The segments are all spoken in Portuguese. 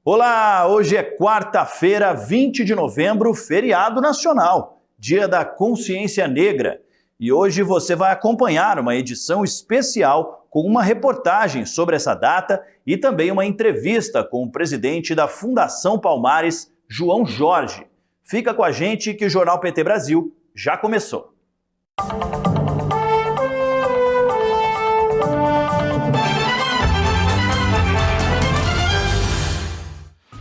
Olá, hoje é quarta-feira, 20 de novembro, feriado nacional, Dia da Consciência Negra. E hoje você vai acompanhar uma edição especial com uma reportagem sobre essa data e também uma entrevista com o presidente da Fundação Palmares, João Jorge. Fica com a gente que o Jornal PT Brasil já começou.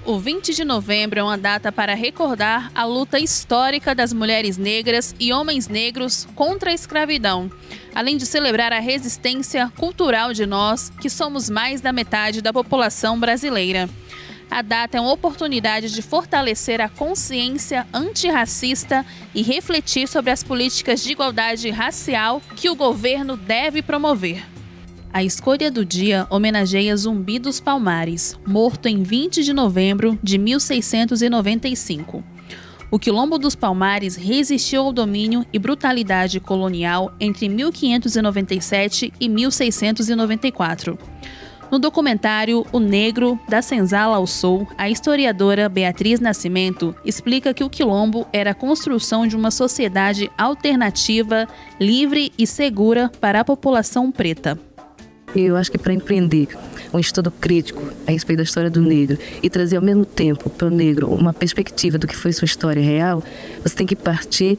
O 20 de novembro é uma data para recordar a luta histórica das mulheres negras e homens negros contra a escravidão, além de celebrar a resistência cultural de nós, que somos mais da metade da população brasileira. A data é uma oportunidade de fortalecer a consciência antirracista e refletir sobre as políticas de igualdade racial que o governo deve promover. A escolha do dia homenageia Zumbi dos Palmares, morto em 20 de novembro de 1695. O Quilombo dos Palmares resistiu ao domínio e brutalidade colonial entre 1597 e 1694. No documentário O Negro, da Senzala ao Sul, a historiadora Beatriz Nascimento explica que o Quilombo era a construção de uma sociedade alternativa, livre e segura para a população preta. Eu acho que para empreender um estudo crítico a respeito da história do negro e trazer ao mesmo tempo para o negro uma perspectiva do que foi sua história real, você tem que partir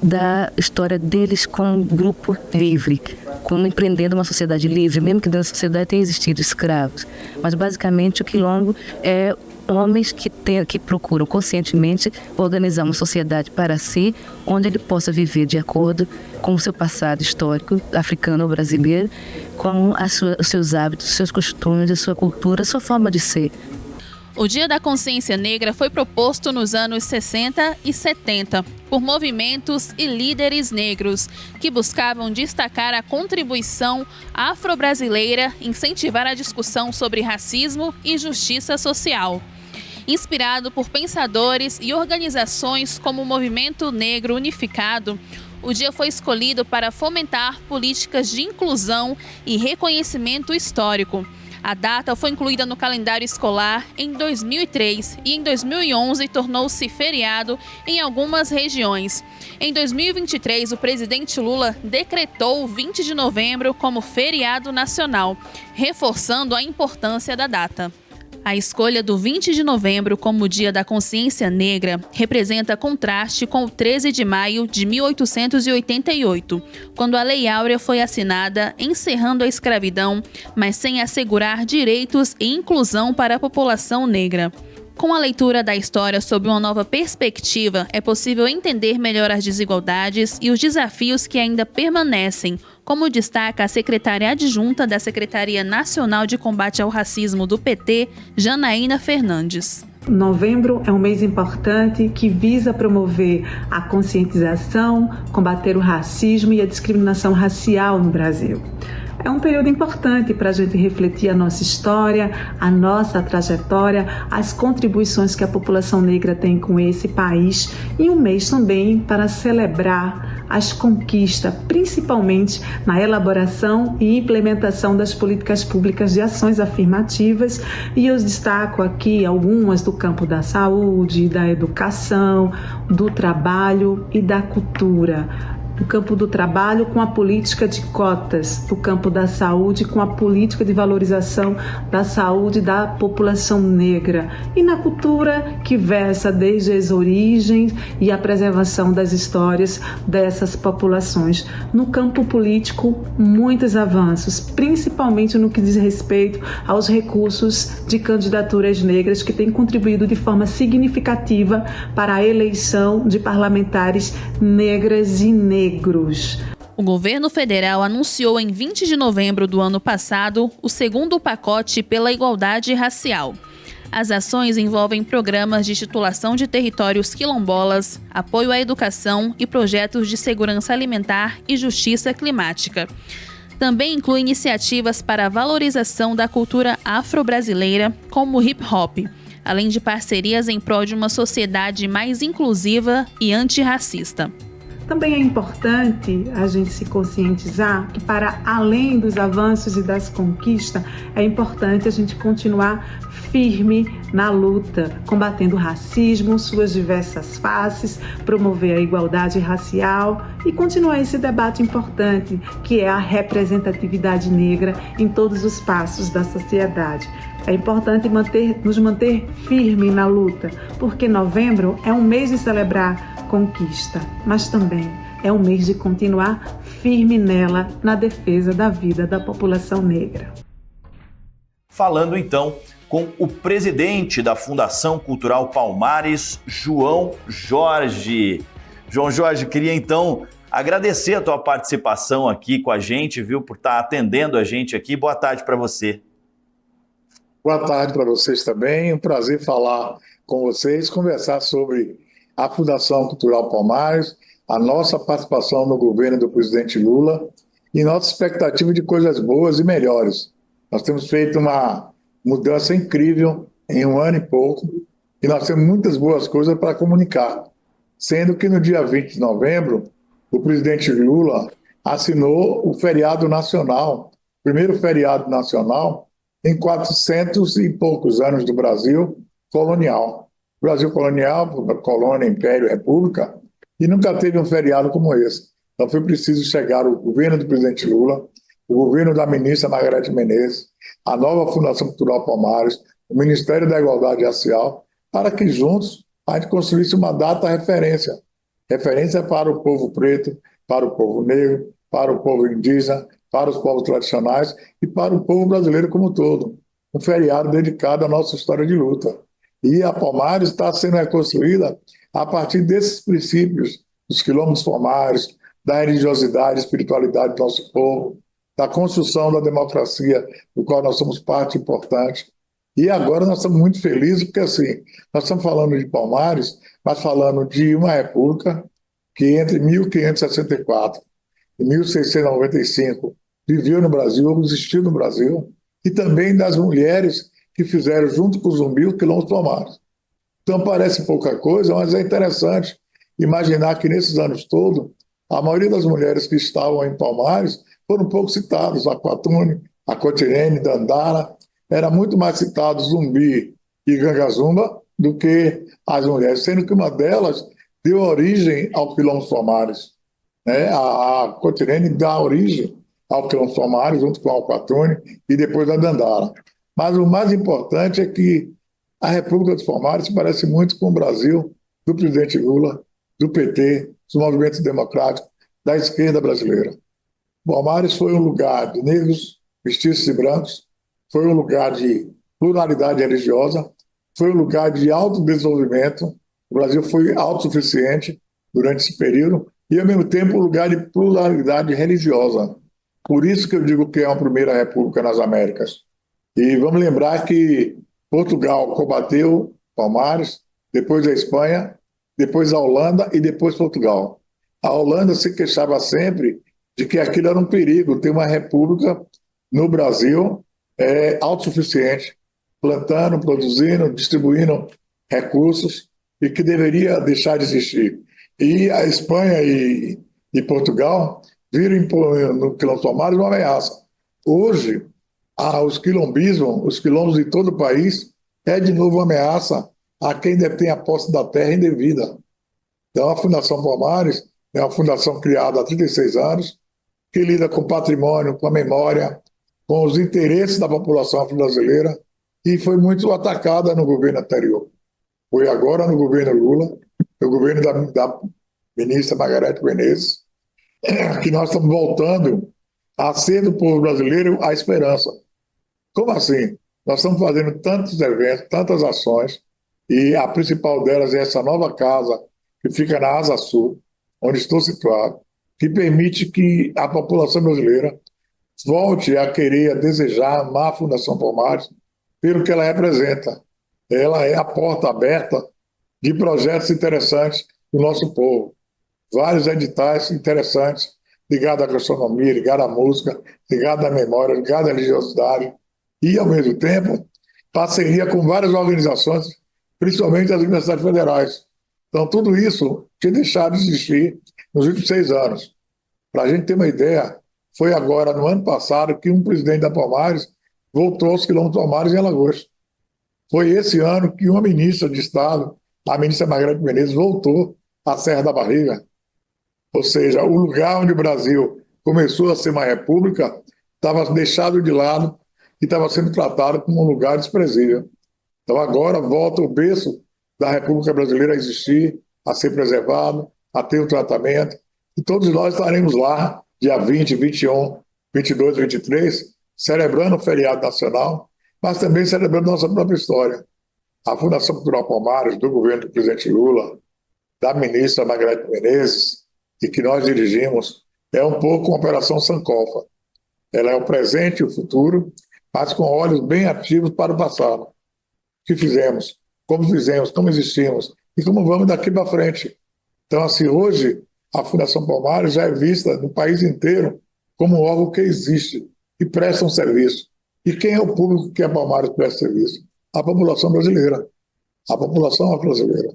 da história deles como um grupo livre, como empreendendo uma sociedade livre, mesmo que dentro da sociedade tenha existido escravos. Mas basicamente o Quilombo é homens que procuram conscientemente organizar uma sociedade para si, onde ele possa viver de acordo com o seu passado histórico, africano ou brasileiro, com os seus hábitos, os seus costumes, a sua cultura, a sua forma de ser. O Dia da Consciência Negra foi proposto nos anos 60 e 70 por movimentos e líderes negros que buscavam destacar a contribuição afro-brasileira, incentivar a discussão sobre racismo e justiça social. Inspirado por pensadores e organizações como o Movimento Negro Unificado, o dia foi escolhido para fomentar políticas de inclusão e reconhecimento histórico. A data foi incluída no calendário escolar em 2003 e em 2011 tornou-se feriado em algumas regiões. Em 2023, o presidente Lula decretou o 20 de novembro como feriado nacional, reforçando a importância da data. A escolha do 20 de novembro como Dia da Consciência Negra representa contraste com o 13 de maio de 1888, quando a Lei Áurea foi assinada, encerrando a escravidão, mas sem assegurar direitos e inclusão para a população negra. Com a leitura da história sob uma nova perspectiva, é possível entender melhor as desigualdades e os desafios que ainda permanecem, como destaca a secretária adjunta da Secretaria Nacional de Combate ao Racismo do PT, Janaína Fernandes. Novembro é um mês importante que visa promover a conscientização, combater o racismo e a discriminação racial no Brasil. É um período importante para a gente refletir a nossa história, a nossa trajetória, as contribuições que a população negra tem com esse país e um mês também para celebrar as conquistas, principalmente na elaboração e implementação das políticas públicas de ações afirmativas, e eu destaco aqui algumas do campo da saúde, da educação, do trabalho e da cultura. No campo do trabalho, com a política de cotas, no campo da saúde, com a política de valorização da saúde da população negra, e na cultura, que versa desde as origens e a preservação das histórias dessas populações. No campo político, muitos avanços, principalmente no que diz respeito aos recursos de candidaturas negras, que têm contribuído de forma significativa para a eleição de parlamentares negras e negros. O governo federal anunciou em 20 de novembro do ano passado o segundo pacote pela igualdade racial. As ações envolvem programas de titulação de territórios quilombolas, apoio à educação e projetos de segurança alimentar e justiça climática. Também inclui iniciativas para a valorização da cultura afro-brasileira, como o hip-hop, além de parcerias em prol de uma sociedade mais inclusiva e antirracista. Também é importante a gente se conscientizar que, para além dos avanços e das conquistas, é importante a gente continuar firme na luta, combatendo o racismo, suas diversas faces, promover a igualdade racial e continuar esse debate importante, que é a representatividade negra em todos os passos da sociedade. É importante nos manter firme na luta, porque novembro é um mês de celebrar conquista, mas também é um mês de continuar firme nela, na defesa da vida da população negra. Falando então com o presidente da Fundação Cultural Palmares, João Jorge. João Jorge, queria então agradecer a tua participação aqui com a gente, viu, por estar atendendo a gente aqui. Boa tarde para você. Boa tarde para vocês também. Um prazer falar com vocês, conversar sobre a Fundação Cultural Palmares, a nossa participação no governo do presidente Lula e nossa expectativa de coisas boas e melhores. Nós temos feito uma mudança incrível em um ano e pouco e nós temos muitas boas coisas para comunicar. Sendo que no dia 20 de novembro, o presidente Lula assinou o feriado nacional, o primeiro feriado nacional em 400 e poucos anos do Brasil colonial. Brasil colonial, colônia, império, república, e nunca teve um feriado como esse. Então foi preciso chegar o governo do presidente Lula, o governo da ministra Margareth Menezes, a nova Fundação Cultural Palmares, o Ministério da Igualdade Racial, para que juntos a gente construísse uma data referência. Referência para o povo preto, para o povo negro, para o povo indígena, para os povos tradicionais e para o povo brasileiro como um todo. Um feriado dedicado à nossa história de luta. E a Palmares está sendo reconstruída a partir desses princípios, dos quilombos palmares, da religiosidade e espiritualidade do nosso povo, da construção da democracia, do qual nós somos parte importante. E agora nós estamos muito felizes, porque assim, nós estamos falando de Palmares, mas falando de uma república que entre 1564 e 1695 viveu no Brasil, existiu no Brasil, e também das mulheres que fizeram, junto com o Zumbi, o Quilombos Palmares. Então parece pouca coisa, mas é interessante imaginar que nesses anos todos, a maioria das mulheres que estavam em Palmares foram pouco citadas, a Quatune, a Cotirene, Dandara, era muito mais citado Zumbi e Gangazumba do que as mulheres, sendo que uma delas deu origem ao Quilombos Palmares. Né? A Cotirene dá origem ao Quilombos Palmares, junto com a Alquatune e depois a Dandara. Mas o mais importante é que a República dos Palmares se parece muito com o Brasil do presidente Lula, do PT, dos movimentos democráticos, da esquerda brasileira. Palmares foi um lugar de negros, mestiços e brancos, foi um lugar de pluralidade religiosa, foi um lugar de autodesenvolvimento. O Brasil foi autossuficiente durante esse período e, ao mesmo tempo, um lugar de pluralidade religiosa. Por isso que eu digo que é uma primeira república nas Américas. E vamos lembrar que Portugal combateu Palmares, depois a Espanha, depois a Holanda e depois Portugal. A Holanda se queixava sempre de que aquilo era um perigo, ter uma república no Brasil autossuficiente, plantando, produzindo, distribuindo recursos e que deveria deixar de existir. E a Espanha e Portugal viram no Quilombos Palmares uma ameaça. Hoje, os quilombos de todo o país, é de novo uma ameaça a quem detém a posse da terra indevida. Então, a Fundação Palmares é uma fundação criada há 36 anos, que lida com patrimônio, com a memória, com os interesses da população brasileira, e foi muito atacada no governo anterior. Foi agora no governo Lula, no governo da ministra Margareth Menezes, que nós estamos voltando a ser do povo brasileiro a esperança. Como assim? Nós estamos fazendo tantos eventos, tantas ações, e a principal delas é essa nova casa que fica na Asa Sul, onde estou situado, que permite que a população brasileira volte a querer, a desejar, amar a Fundação Palmares pelo que ela representa. Ela é a porta aberta de projetos interessantes do nosso povo. Vários editais interessantes ligados à gastronomia, ligados à música, ligados à memória, ligados à religiosidade e, ao mesmo tempo, parceria com várias organizações, principalmente as universidades federais. Então, tudo isso tinha deixado de existir nos últimos 6 anos. Para a gente ter uma ideia, foi agora, no ano passado, que um presidente da Palmares voltou aos quilômetros Palmares em Alagoas. Foi esse ano que uma ministra de Estado, a ministra Margarete Menezes, voltou à Serra da Barriga. Ou seja, o lugar onde o Brasil começou a ser uma república estava deixado de lado e estava sendo tratado como um lugar desprezível. Então agora volta o berço da República Brasileira a existir, a ser preservado, a ter o tratamento, e todos nós estaremos lá, dia 20, 21, 22, 23, celebrando o feriado nacional, mas também celebrando nossa própria história. A Fundação Cultural Palmares, do governo do presidente Lula, da ministra Margarete Menezes, e que nós dirigimos, é um pouco uma operação Sankofa. Ela é o presente e o futuro, mas com olhos bem ativos para o passado. O que fizemos, como existimos e como vamos daqui para frente. Então, assim, hoje, a Fundação Palmares já é vista no país inteiro como um órgão que existe e presta um serviço. E quem é o público que a Palmares presta serviço? A população brasileira. A população brasileira.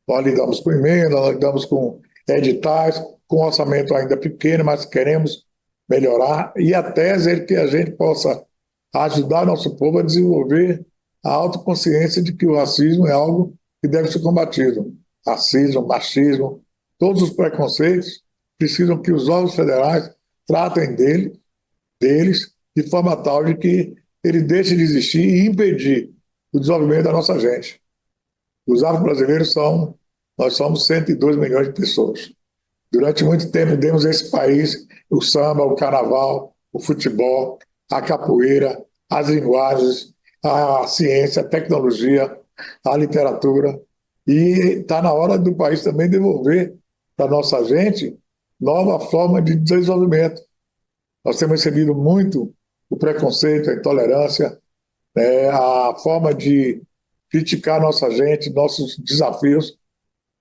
Nós lidamos com emenda, nós lidamos com editais, com orçamento ainda pequeno, mas queremos melhorar. E a tese é que a gente possa ajudar nosso povo a desenvolver a autoconsciência de que o racismo é algo que deve ser combatido. Racismo, machismo, todos os preconceitos precisam que os órgãos federais tratem deles de forma tal de que ele deixe de existir e impedir o desenvolvimento da nossa gente. Os afro-brasileiros nós somos 102 milhões de pessoas. Durante muito tempo demos a esse país o samba, o carnaval, o futebol, a capoeira, as linguagens, a ciência, a tecnologia, a literatura. E está na hora do país também devolver para a nossa gente nova forma de desenvolvimento. Nós temos recebido muito o preconceito, a intolerância, a forma de criticar nossa gente, nossos desafios.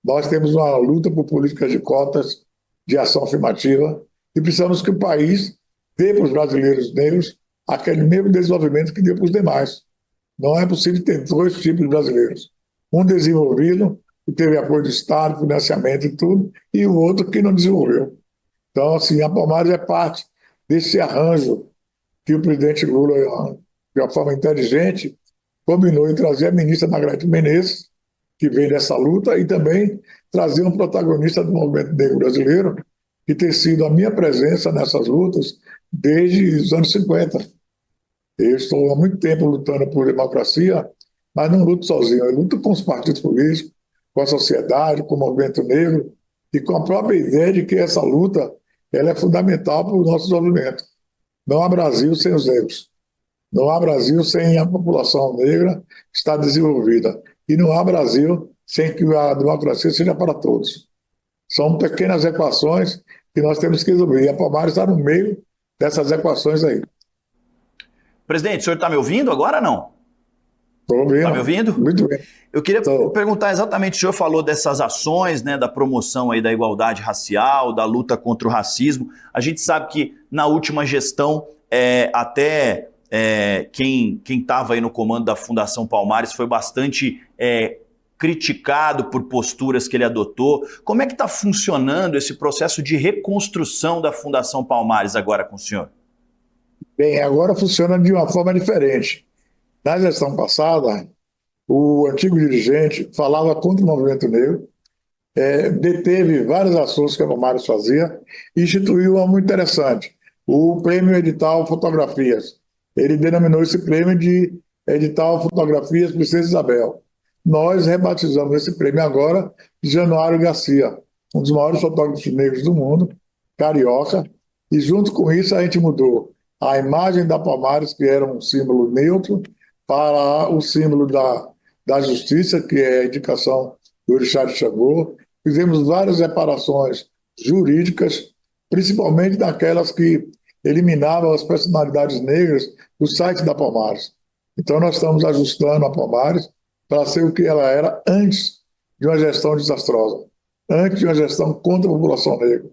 Nós temos uma luta por políticas de cotas, de ação afirmativa, e precisamos que o país dê para os brasileiros negros aquele mesmo desenvolvimento que deu para os demais. Não é possível ter 2 tipos de brasileiros. Um desenvolvido, que teve apoio do Estado, financiamento e tudo, e o outro que não desenvolveu. Então, assim, a Palmares é parte desse arranjo que o presidente Lula, de uma forma inteligente, combinou em trazer a ministra Margarete Menezes, que veio dessa luta, e também trazer um protagonista do movimento negro brasileiro, que tem sido a minha presença nessas lutas desde os anos 50. Eu estou há muito tempo lutando por democracia, mas não luto sozinho, eu luto com os partidos políticos, com a sociedade, com o movimento negro, e com a própria ideia de que essa luta ela é fundamental para o nosso desenvolvimento. Não há Brasil sem os negros. Não há Brasil sem a população negra estar desenvolvida. E não há Brasil sem que a democracia seja para todos. São pequenas equações que nós temos que resolver. E a Palmares está no meio dessas equações aí. Presidente, o senhor está me ouvindo agora ou não? Estou ouvindo. Está me ouvindo? Muito bem. Eu queria perguntar exatamente, o senhor falou dessas ações, né, da promoção aí da igualdade racial, da luta contra o racismo. A gente sabe que na última gestão, quem estava aí no comando da Fundação Palmares foi bastante criticado por posturas que ele adotou. Como é que está funcionando esse processo de reconstrução da Fundação Palmares agora com o senhor? Bem, agora funciona de uma forma diferente. Na gestão passada, o antigo dirigente falava contra o movimento negro, deteve várias ações que a Palmares fazia e instituiu uma muito interessante, o Prêmio Edital Fotografias. Ele denominou esse prêmio de Edital Fotografias Princesa Isabel. Nós rebatizamos esse prêmio agora de Januário Garcia, um dos maiores fotógrafos negros do mundo, carioca, e junto com isso a gente mudou a imagem da Palmares, que era um símbolo neutro, para o símbolo da justiça, que é a indicação do Orixá de Xangô. Fizemos várias reparações jurídicas, principalmente daquelas que eliminavam as personalidades negras do site da Palmares. Então nós estamos ajustando a Palmares para ser o que ela era antes de uma gestão desastrosa, antes de uma gestão contra a população negra,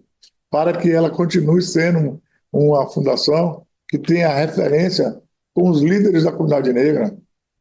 para que ela continue sendo uma fundação que tenha referência com os líderes da comunidade negra,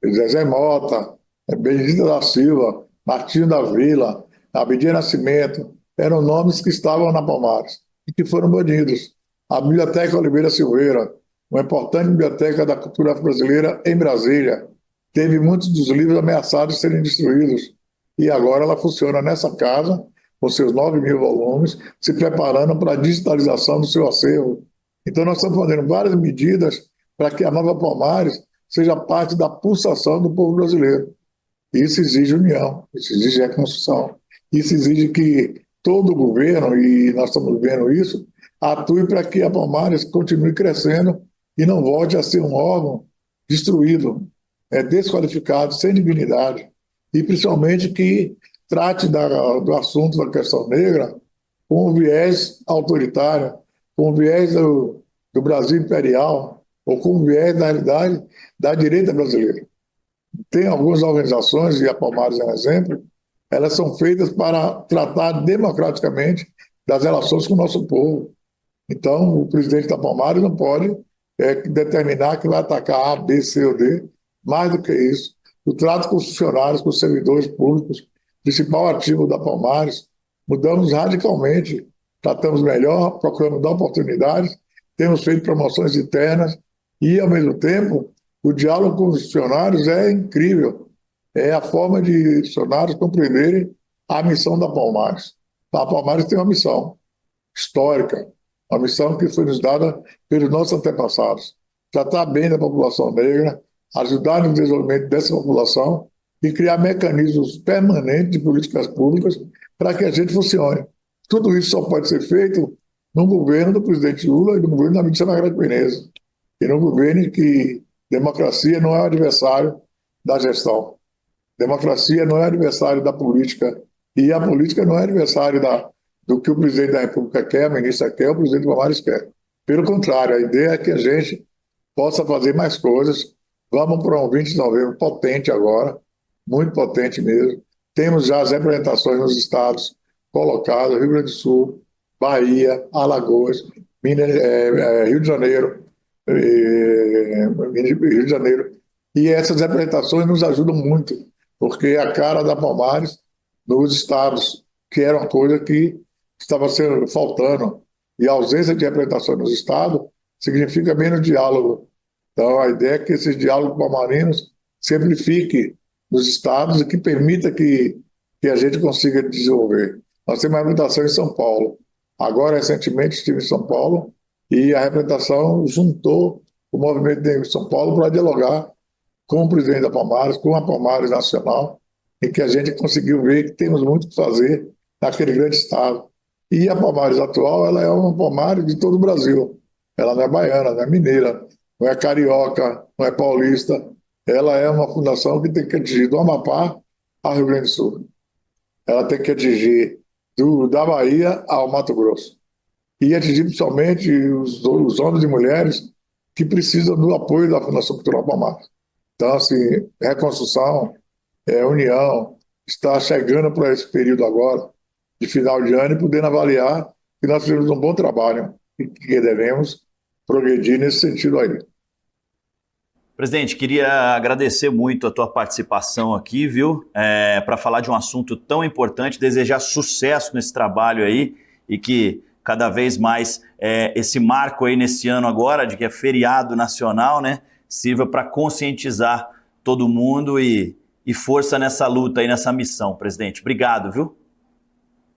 Zezé Mota, Benedita da Silva, Martinho da Vila, Abdias Nascimento, eram nomes que estavam na Palmares e que foram banidos. A Biblioteca Oliveira Silveira, uma importante biblioteca da cultura afro-brasileira em Brasília, teve muitos dos livros ameaçados de serem destruídos. E agora ela funciona nessa casa, com seus 9.000 volumes, se preparando para a digitalização do seu acervo. Então nós estamos fazendo várias medidas para que a Nova Palmares seja parte da pulsação do povo brasileiro. Isso exige união, isso exige reconstrução, isso exige que todo o governo, e nós estamos vendo isso, atue para que a Palmares continue crescendo e não volte a ser um órgão destruído, desqualificado, sem dignidade, e principalmente que trate do assunto da questão negra com um viés autoritário, com um viés do Brasil imperial, ou com um viés, na realidade, da direita brasileira. Tem algumas organizações, e a Palmares é um exemplo, elas são feitas para tratar democraticamente das relações com o nosso povo. Então, o presidente da Palmares não pode determinar que vai atacar A, B, C ou D. Mais do que isso, o trato com os funcionários, com os servidores públicos, principal ativo da Palmares, mudamos radicalmente, tratamos melhor, procuramos dar oportunidades, temos feito promoções internas e, ao mesmo tempo, o diálogo com os funcionários é incrível. É a forma de funcionários compreenderem a missão da Palmares. A Palmares tem uma missão histórica, uma missão que foi nos dada pelos nossos antepassados. Tratar bem da população negra, ajudar no desenvolvimento dessa população e criar mecanismos permanentes de políticas públicas para que a gente funcione. Tudo isso só pode ser feito no governo do presidente Lula e no governo da ministra Margareth Menezes, e no governo em que democracia não é o adversário da gestão. Democracia não é adversário da política, e a política não é adversário do que o presidente da República quer, a ministra quer, o presidente Palmares quer. Pelo contrário, a ideia é que a gente possa fazer mais coisas. Vamos para um 20 de novembro potente agora, muito potente mesmo. Temos já as representações nos estados colocados, Rio Grande do Sul, Bahia, Alagoas, Rio de Janeiro, e essas representações nos ajudam muito, porque a cara da Palmares nos estados, que era uma coisa que estava faltando, e a ausência de representação nos estados significa menos diálogo. Então a ideia é que esses diálogos palmarinos sempre fiquem nos estados e que permita que a gente consiga desenvolver. Nós temos uma representação em São Paulo. Agora, recentemente, estive em São Paulo e a representação juntou o movimento negro de São Paulo para dialogar com o presidente da Palmares, com a Palmares Nacional, em que a gente conseguiu ver que temos muito que fazer naquele grande estado. E a Palmares atual, ela é uma Palmares de todo o Brasil. Ela não é baiana, não é mineira, não é carioca, não é paulista. Ela é uma fundação que tem que atingir do Amapá ao Rio Grande do Sul. Ela tem que atingir da Bahia ao Mato Grosso. E atingir principalmente os homens e mulheres que precisam do apoio da Fundação Cultural Palmares. Então, assim, reconstrução, união, está chegando para esse período agora, de final de ano, e podendo avaliar que nós fizemos um bom trabalho e que devemos progredir nesse sentido aí. Presidente, queria agradecer muito a tua participação aqui, viu? Para falar de um assunto tão importante, desejar sucesso nesse trabalho aí e que cada vez mais esse marco aí nesse ano agora, de que é feriado nacional, né, sirva para conscientizar todo mundo e força nessa luta aí, nessa missão, presidente. Obrigado, viu?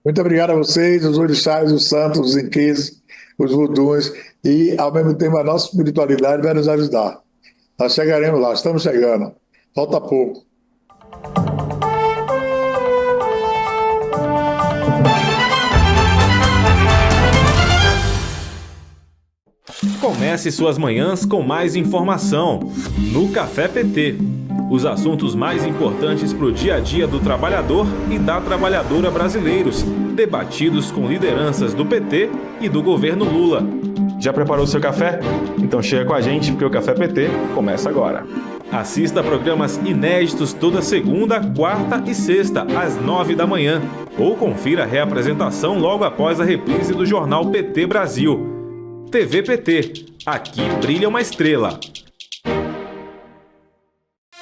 Muito obrigado a vocês, os orixás, os santos, os inquês, os voduns, e ao mesmo tempo a nossa espiritualidade vai nos ajudar. Nós chegaremos lá, estamos chegando. Falta pouco. Comece suas manhãs com mais informação no Café PT. Os assuntos mais importantes para o dia a dia do trabalhador e da trabalhadora brasileiros, debatidos com lideranças do PT e do governo Lula. Já preparou seu café? Então chega com a gente, porque o Café PT começa agora. Assista a programas inéditos toda segunda, quarta e sexta, às 9 da manhã. Ou confira a reapresentação logo após a reprise do jornal PT Brasil. TV PT. Aqui brilha uma estrela.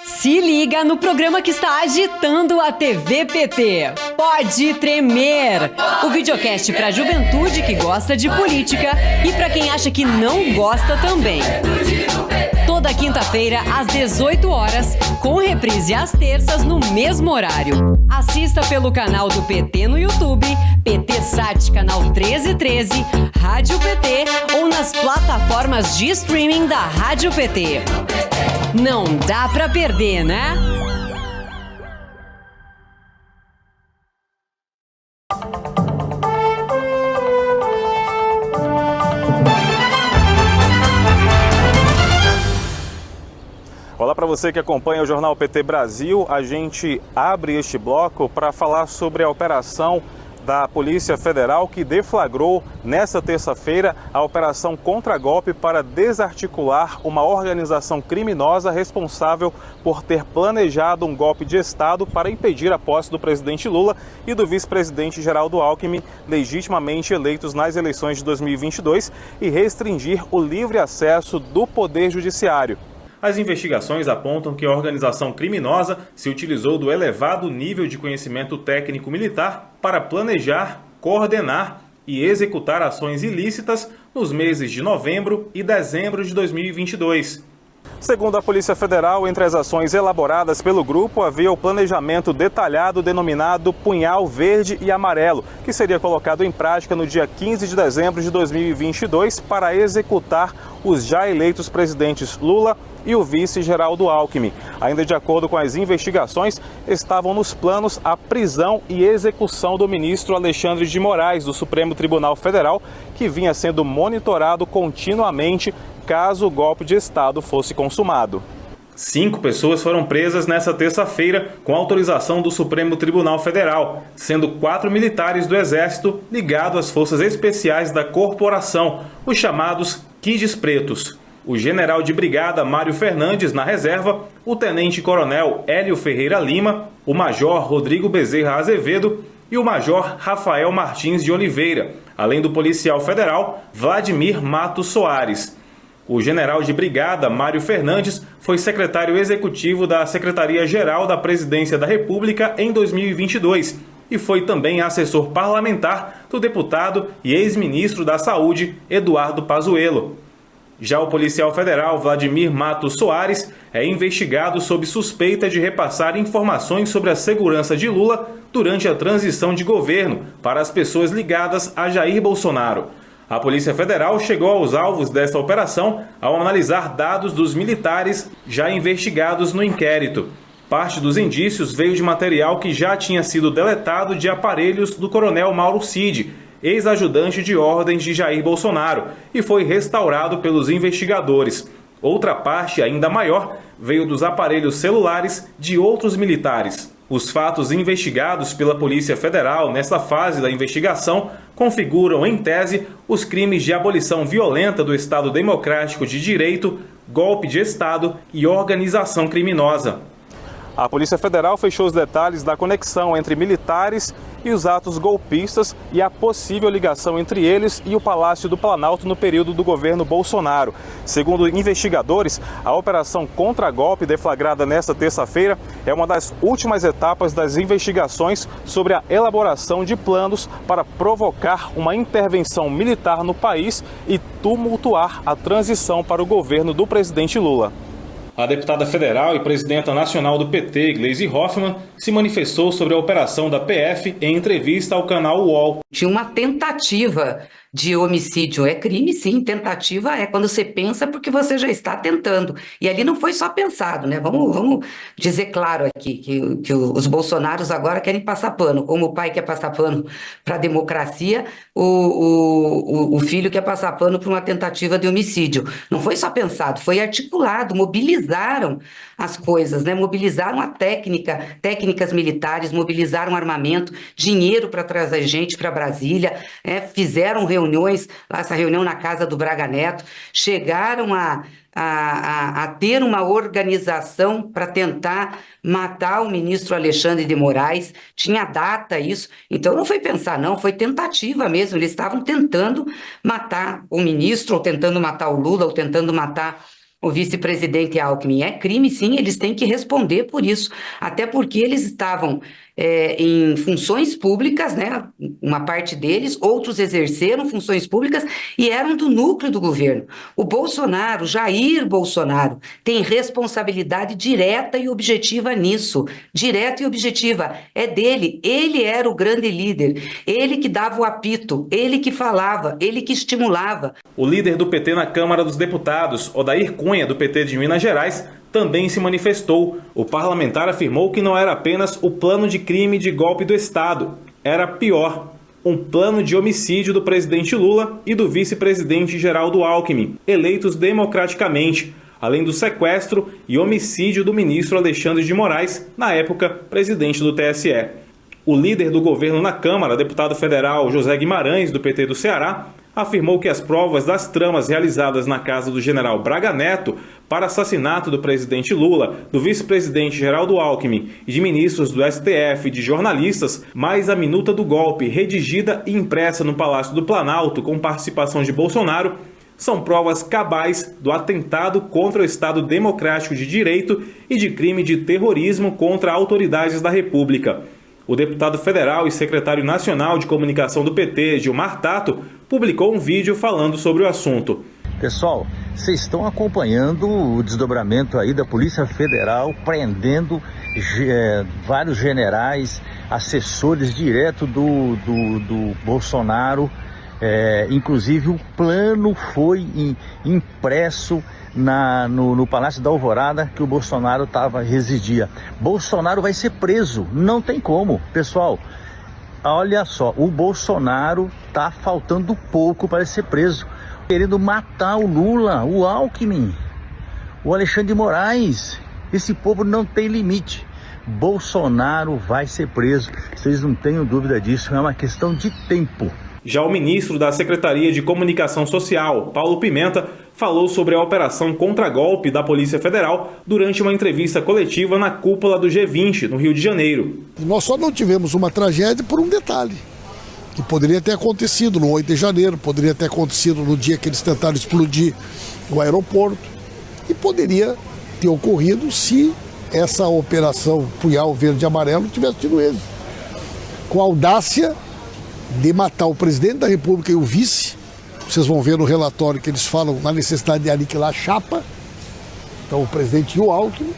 Se liga no programa que está agitando a TV PT. Pode Tremer, o videocast para a juventude que gosta de política e para quem acha que não gosta também. Toda quinta-feira, às 18 horas, com reprise às terças no mesmo horário. Assista pelo canal do PT no YouTube, PT Sat, canal 1313, Rádio PT ou nas plataformas de streaming da Rádio PT. Não dá pra perder, né? Olá para você que acompanha o Jornal PT Brasil. A gente abre este bloco para falar sobre a operação da Polícia Federal que deflagrou nesta terça-feira a operação contra-golpe para desarticular uma organização criminosa responsável por ter planejado um golpe de Estado para impedir a posse do presidente Lula e do vice-presidente Geraldo Alckmin, legitimamente eleitos nas eleições de 2022, e restringir o livre acesso do Poder Judiciário. As investigações apontam que a organização criminosa se utilizou do elevado nível de conhecimento técnico militar para planejar, coordenar e executar ações ilícitas nos meses de novembro e dezembro de 2022. Segundo a Polícia Federal, entre as ações elaboradas pelo grupo havia o planejamento detalhado denominado Punhal Verde e Amarelo, que seria colocado em prática no dia 15 de dezembro de 2022 para executar os já eleitos presidentes Lula e o vice Geraldo Alckmin. Ainda de acordo com as investigações, estavam nos planos a prisão e execução do ministro Alexandre de Moraes, do Supremo Tribunal Federal, que vinha sendo monitorado continuamente caso o golpe de Estado fosse consumado. 5 pessoas foram presas nesta terça-feira com autorização do Supremo Tribunal Federal, sendo 4 militares do Exército ligados às Forças Especiais da Corporação, os chamados Kids Pretos. O general de brigada Mário Fernandes na reserva, o tenente-coronel Hélio Ferreira Lima, o major Rodrigo Bezerra Azevedo e o major Rafael Martins de Oliveira, além do policial federal Vladimir Matos Soares. O general de brigada Mário Fernandes foi secretário executivo da Secretaria-Geral da Presidência da República em 2022 e foi também assessor parlamentar do deputado e ex-ministro da Saúde Eduardo Pazuello. Já o policial federal Vladimir Matos Soares é investigado sob suspeita de repassar informações sobre a segurança de Lula durante a transição de governo para as pessoas ligadas a Jair Bolsonaro. A Polícia Federal chegou aos alvos dessa operação ao analisar dados dos militares já investigados no inquérito. Parte dos indícios veio de material que já tinha sido deletado de aparelhos do coronel Mauro Cid, ex-ajudante de ordens de Jair Bolsonaro, e foi restaurado pelos investigadores. Outra parte, ainda maior, veio dos aparelhos celulares de outros militares. Os fatos investigados pela Polícia Federal nesta fase da investigação configuram, em tese, os crimes de abolição violenta do Estado Democrático de Direito, golpe de Estado e organização criminosa. A Polícia Federal fechou os detalhes da conexão entre militares e os atos golpistas e a possível ligação entre eles e o Palácio do Planalto no período do governo Bolsonaro. Segundo investigadores, a operação contra-golpe deflagrada nesta terça-feira é uma das últimas etapas das investigações sobre a elaboração de planos para provocar uma intervenção militar no país e tumultuar a transição para o governo do presidente Lula. A deputada federal e presidenta nacional do PT, Gleisi Hoffmann, se manifestou sobre a operação da PF em entrevista ao canal UOL. Tinha uma tentativa de homicídio. É crime, sim. Tentativa é quando você pensa porque você já está tentando. E ali não foi só pensado, né? Vamos dizer claro aqui que os bolsonaros agora querem passar pano. Como o pai quer passar pano para a democracia, o filho quer passar pano para uma tentativa de homicídio. Não foi só pensado, foi articulado, mobilizaram as coisas, né? Mobilizaram a técnicas militares, mobilizaram armamento, dinheiro para trazer gente para Brasília, fizeram reuniões, essa reunião na casa do Braga Neto, chegaram a ter uma organização para tentar matar o ministro Alexandre de Moraes, tinha data isso, então não foi pensar não, foi tentativa mesmo, eles estavam tentando matar o ministro, ou tentando matar o Lula, ou tentando matar o vice-presidente Alckmin. É crime, sim, eles têm que responder por isso, até porque eles estavam em funções públicas, né? Uma parte deles, outros exerceram funções públicas e eram do núcleo do governo. O Bolsonaro, Jair Bolsonaro, tem responsabilidade direta e objetiva nisso, direta e objetiva, é dele, ele era o grande líder, ele que dava o apito, ele que falava, ele que estimulava. O líder do PT na Câmara dos Deputados, Odair Cunha, do PT de Minas Gerais, também se manifestou. O parlamentar afirmou que não era apenas o plano de crime de golpe do Estado, era pior, um plano de homicídio do presidente Lula e do vice-presidente Geraldo Alckmin, eleitos democraticamente, além do sequestro e homicídio do ministro Alexandre de Moraes, na época presidente do TSE. O líder do governo na Câmara, deputado federal José Guimarães, do PT do Ceará, afirmou que as provas das tramas realizadas na casa do general Braga Neto para assassinato do presidente Lula, do vice-presidente Geraldo Alckmin e de ministros do STF e de jornalistas, mais a minuta do golpe redigida e impressa no Palácio do Planalto com participação de Bolsonaro, são provas cabais do atentado contra o Estado Democrático de Direito e de crime de terrorismo contra autoridades da República. O deputado federal e secretário nacional de comunicação do PT, Gilmar Tato, publicou um vídeo falando sobre o assunto. Pessoal, vocês estão acompanhando o desdobramento aí da Polícia Federal, prendendo vários generais, assessores direto do Bolsonaro. Inclusive o plano foi impresso no Palácio da Alvorada que o Bolsonaro residia. Bolsonaro vai ser preso, não tem como. Pessoal, olha só, o Bolsonaro tá faltando pouco para ser preso, querendo matar o Lula, o Alckmin, o Alexandre de Moraes. Esse povo não tem limite. Bolsonaro vai ser preso, vocês não tenham dúvida disso, é uma questão de tempo. Já o ministro da Secretaria de Comunicação Social, Paulo Pimenta, falou sobre a operação contra-golpe da Polícia Federal durante uma entrevista coletiva na cúpula do G20, no Rio de Janeiro. E nós só não tivemos uma tragédia por um detalhe, que poderia ter acontecido no 8 de janeiro, poderia ter acontecido no dia que eles tentaram explodir o aeroporto, e poderia ter ocorrido se essa operação Punhal Verde e Amarelo tivesse tido êxito. Com a audácia de matar o presidente da República e o vice. Vocês vão ver no relatório que eles falam na necessidade de aniquilar a chapa, então o presidente e o Alckmin,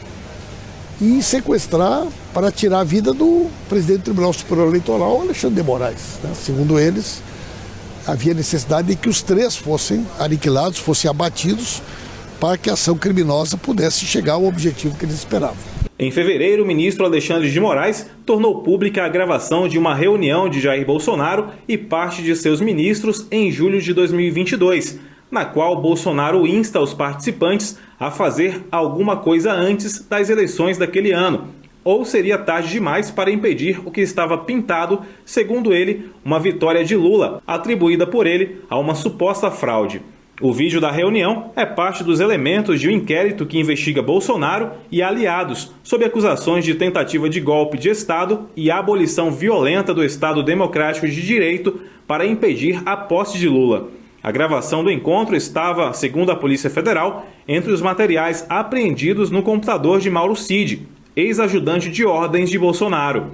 e sequestrar para tirar a vida do presidente do Tribunal Superior Eleitoral, Alexandre de Moraes. Segundo eles, havia necessidade de que os três fossem aniquilados, fossem abatidos, para que a ação criminosa pudesse chegar ao objetivo que eles esperavam. Em fevereiro, o ministro Alexandre de Moraes tornou pública a gravação de uma reunião de Jair Bolsonaro e parte de seus ministros em julho de 2022, na qual Bolsonaro insta os participantes a fazer alguma coisa antes das eleições daquele ano, ou seria tarde demais para impedir o que estava pintado, segundo ele, uma vitória de Lula, atribuída por ele a uma suposta fraude. O vídeo da reunião é parte dos elementos de um inquérito que investiga Bolsonaro e aliados sob acusações de tentativa de golpe de Estado e abolição violenta do Estado Democrático de Direito para impedir a posse de Lula. A gravação do encontro estava, segundo a Polícia Federal, entre os materiais apreendidos no computador de Mauro Cid, ex-ajudante de ordens de Bolsonaro.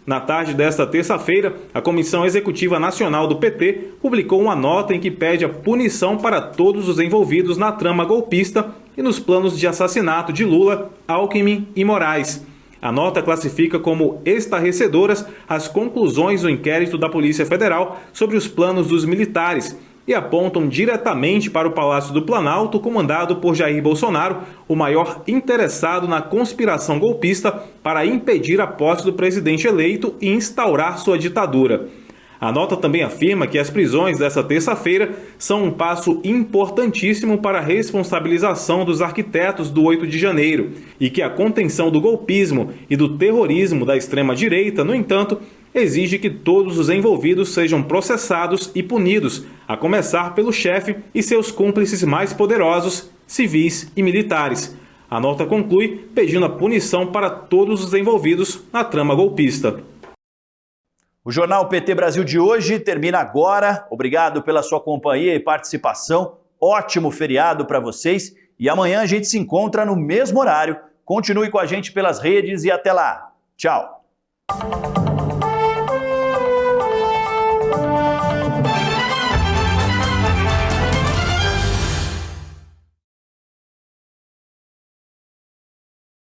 Na tarde desta terça-feira, a Comissão Executiva Nacional do PT publicou uma nota em que pede a punição para todos os envolvidos na trama golpista e nos planos de assassinato de Lula, Alckmin e Moraes. A nota classifica como estarrecedoras as conclusões do inquérito da Polícia Federal sobre os planos dos militares e apontam diretamente para o Palácio do Planalto, comandado por Jair Bolsonaro, o maior interessado na conspiração golpista para impedir a posse do presidente eleito e instaurar sua ditadura. A nota também afirma que as prisões desta terça-feira são um passo importantíssimo para a responsabilização dos arquitetos do 8 de janeiro e que a contenção do golpismo e do terrorismo da extrema-direita, no entanto, exige que todos os envolvidos sejam processados e punidos, a começar pelo chefe e seus cúmplices mais poderosos, civis e militares. A nota conclui pedindo a punição para todos os envolvidos na trama golpista. O Jornal PT Brasil de hoje termina agora. Obrigado pela sua companhia e participação. Ótimo feriado para vocês E amanhã a gente se encontra no mesmo horário. Continue com a gente pelas redes e até lá. Tchau!